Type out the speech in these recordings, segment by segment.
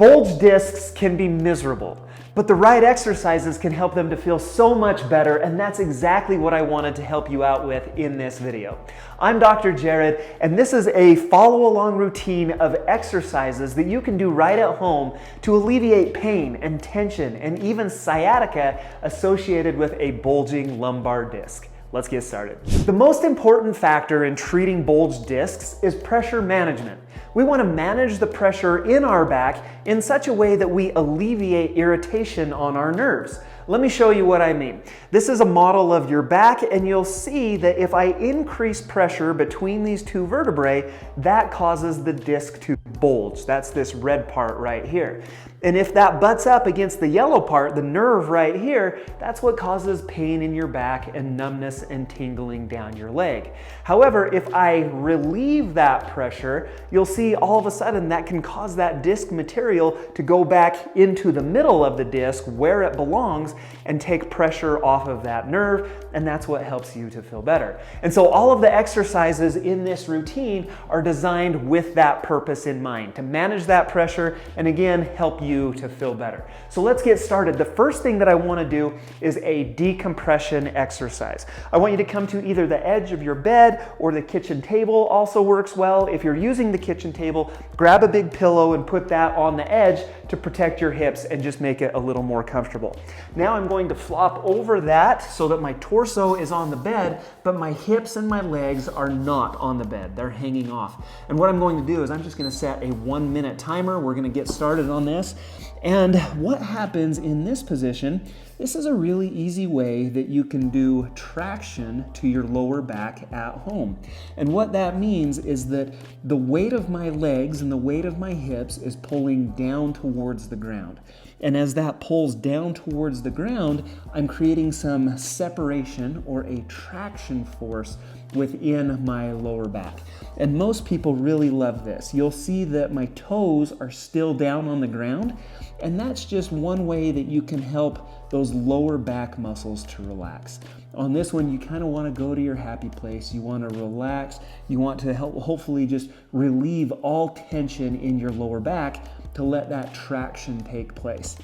Bulged discs can be miserable, but the right exercises can help them to feel so much better, and that's exactly what I wanted to help you out with in this video. I'm Dr. Jared, and this is a follow-along routine of exercises that you can do right at home to alleviate pain and tension and even sciatica associated with a bulging lumbar disc. Let's get started. The most important factor in treating bulged discs is pressure management. We want to manage the pressure in our back in such a way that we alleviate irritation on our nerves. Let me show you what I mean. This is a model of your back, and you'll see that if I increase pressure between these two vertebrae, that causes the disc to bulge. That's this red part right here. And if that butts up against the yellow part, the nerve right here, that's what causes pain in your back and numbness and tingling down your leg. However, if I relieve that pressure, you'll see all of a sudden that can cause that disc material to go back into the middle of the disc where it belongs and take pressure off of that nerve, and that's what helps you to feel better. And so all of the exercises in this routine are designed with that purpose in mind, to manage that pressure and again, help you to feel better. So let's get started. The first thing that I want to do is a decompression exercise. I want you to come to either the edge of your bed or the kitchen table also works well. If you're using the kitchen table, grab a big pillow and put that on the edge to protect your hips and just make it a little more comfortable. Now I'm going to flop over that so that my torso is on the bed, but my hips and my legs are not on the bed. They're hanging off. And what I'm going to do is I'm just going to set a 1-minute timer. We're going to get started on this. And what happens in this position, this is a really easy way that you can do traction to your lower back at home. And what that means is that the weight of my legs and the weight of my hips is pulling down towards the ground. And as that pulls down towards the ground, I'm creating some separation or a traction force within my lower back. And most people really love this. You'll see that my toes are still down on the ground, and that's just one way that you can help those lower back muscles to relax. On this one, you kind of want to go to your happy place. You want to relax. You want to help, hopefully just relieve all tension in your lower back to let that traction take place.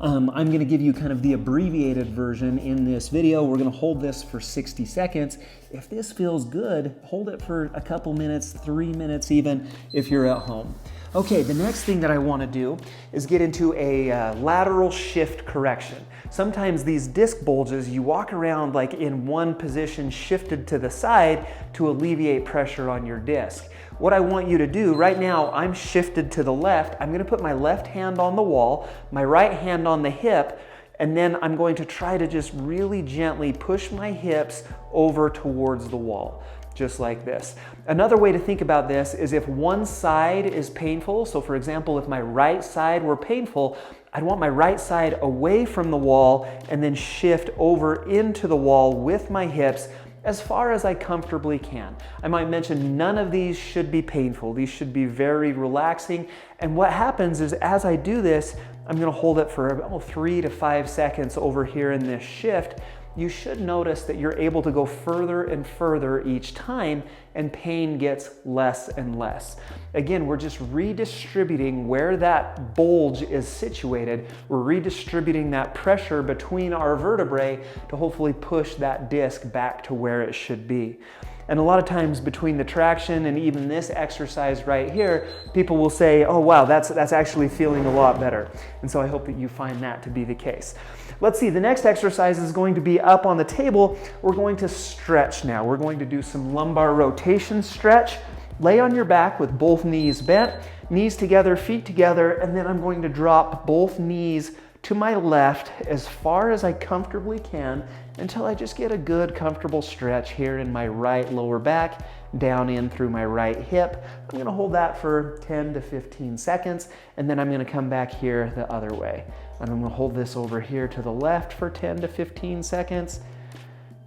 I'm going to give you kind of the abbreviated version in this video. We're going to hold this for 60 seconds. If this feels good, hold it for a couple minutes, 3 minutes even, if you're at home. Okay, the next thing that I want to do is get into a lateral shift correction. Sometimes these disc bulges, you walk around like in one position shifted to the side to alleviate pressure on your disc. What I want you to do, right now I'm shifted to the left. I'm going to put my left hand on the wall, my right hand on the hip, and then I'm going to try to just really gently push my hips over towards the wall, just like this. Another way to think about this is if one side is painful, so for example, if my right side were painful, I'd want my right side away from the wall and then shift over into the wall with my hips as far as I comfortably can. I might mention none of these should be painful. These should be very relaxing. And what happens is as I do this, I'm going to hold it for about 3 to 5 seconds over here in this shift. You should notice that you're able to go further and further each time, and pain gets less and less. Again, we're just redistributing where that bulge is situated. We're redistributing that pressure between our vertebrae to hopefully push that disc back to where it should be. And a lot of times between the traction and even this exercise right here, people will say, oh wow, that's actually feeling a lot better. And so I hope that you find that to be the case. Let's see, the next exercise is going to be up on the table. We're going to stretch now. We're going to do some lumbar rotation stretch. Lay on your back with both knees bent, knees together, feet together, and then I'm going to drop both knees to my left as far as I comfortably can until I just get a good comfortable stretch here in my right lower back, down in through my right hip. I'm going to hold that for 10 to 15 seconds, and then I'm going to come back here the other way. And I'm going to hold this over here to the left for 10 to 15 seconds.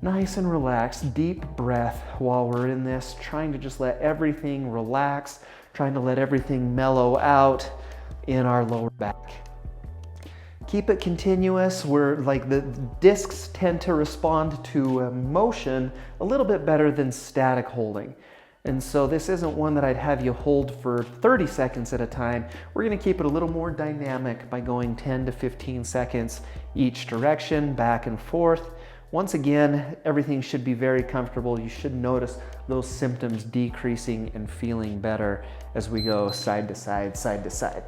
Nice and relaxed, deep breath while we're in this, trying to just let everything relax, trying to let everything mellow out in our lower back. Keep it continuous. The discs tend to respond to motion a little bit better than static holding. And so this isn't one that I'd have you hold for 30 seconds at a time. We're gonna keep it a little more dynamic by going 10 to 15 seconds each direction, back and forth. Once again, everything should be very comfortable. You should notice those symptoms decreasing and feeling better as we go side to side, side to side.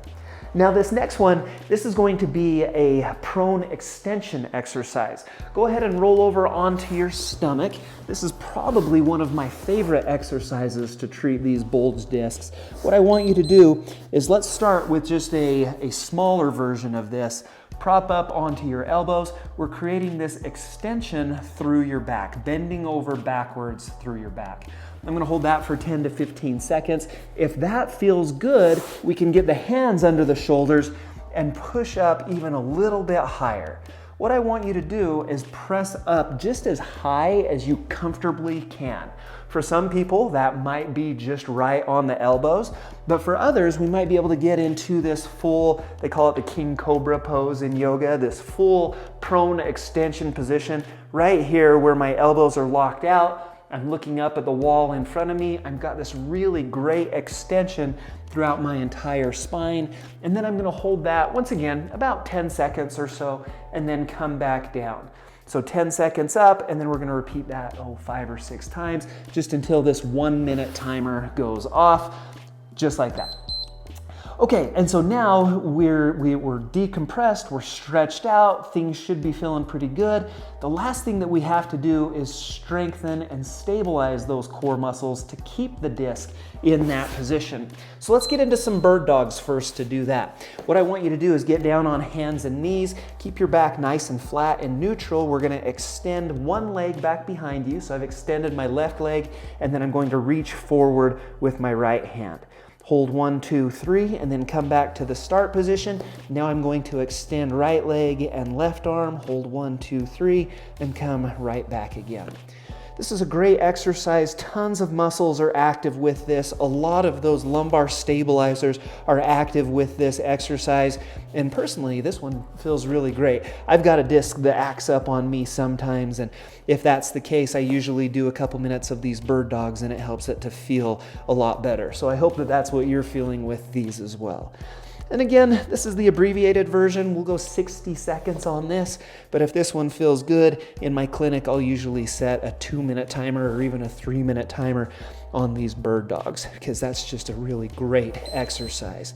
Now this next one, this is going to be a prone extension exercise. Go ahead and roll over onto your stomach. This is probably one of my favorite exercises to treat these bulged discs. What I want you to do is let's start with just a smaller version of this. Prop up onto your elbows. We're creating this extension through your back, bending over backwards through your back. I'm gonna hold that for 10 to 15 seconds. If that feels good, we can get the hands under the shoulders and push up even a little bit higher. What I want you to do is press up just as high as you comfortably can. For some people, that might be just right on the elbows, but for others, we might be able to get into this full, they call it the king cobra pose in yoga, this full prone extension position right here where my elbows are locked out. I'm looking up at the wall in front of me. I've got this really great extension throughout my entire spine. And then I'm gonna hold that, once again, about 10 seconds or so, and then come back down. So 10 seconds up, and then we're gonna repeat that, 5 or 6 times, just until this 1 minute timer goes off, just like that. Okay, and so now we're decompressed, we're stretched out, things should be feeling pretty good. The last thing that we have to do is strengthen and stabilize those core muscles to keep the disc in that position. So let's get into some bird dogs first to do that. What I want you to do is get down on hands and knees, keep your back nice and flat and neutral. We're gonna extend one leg back behind you. So I've extended my left leg, and then I'm going to reach forward with my right hand. Hold 1, 2, 3, and then come back to the start position. Now I'm going to extend right leg and left arm, hold 1, 2, 3, and come right back again. This is a great exercise. Tons of muscles are active with this. A lot of those lumbar stabilizers are active with this exercise. And personally, this one feels really great. I've got a disc that acts up on me sometimes, and if that's the case, I usually do a couple minutes of these bird dogs, and it helps it to feel a lot better. So I hope that that's what you're feeling with these as well. And again, this is the abbreviated version. We'll go 60 seconds on this, but if this one feels good, in my clinic, I'll usually set a 2-minute timer or even a 3-minute timer on these bird dogs, because that's just a really great exercise.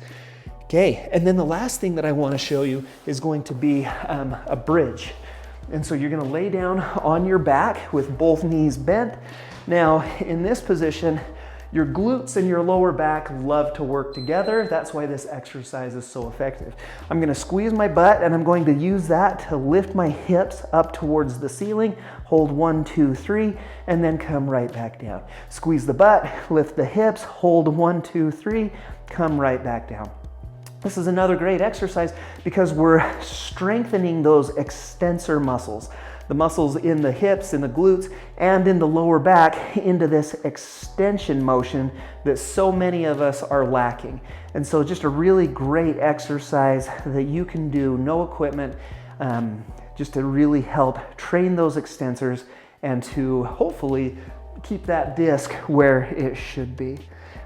Okay, and then the last thing that I want to show you is going to be a bridge. And so you're going to lay down on your back with both knees bent. Now, in this position, your glutes and your lower back love to work together. That's why this exercise is so effective. I'm gonna squeeze my butt, and I'm going to use that to lift my hips up towards the ceiling. Hold 1, 2, 3, and then come right back down. Squeeze the butt, lift the hips, hold 1, 2, 3, come right back down. This is another great exercise because we're strengthening those extensor muscles. The muscles in the hips, in the glutes, and in the lower back into this extension motion that so many of us are lacking. And so just a really great exercise that you can do, no equipment, just to really help train those extensors and to hopefully keep that disc where it should be.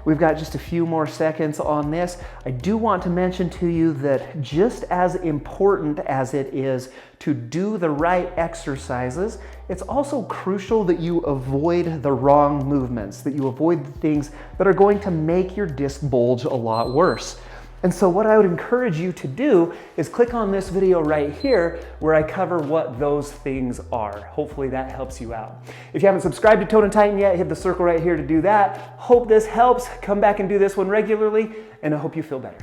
We've got just a few more seconds on this. I do want to mention to you that just as important as it is to do the right exercises, it's also crucial that you avoid the wrong movements, that you avoid the things that are going to make your disc bulge a lot worse. And so what I would encourage you to do is click on this video right here where I cover what those things are. Hopefully that helps you out. If you haven't subscribed to Tone and Tighten yet, hit the circle right here to do that. Hope this helps. Come back and do this one regularly, and I hope you feel better.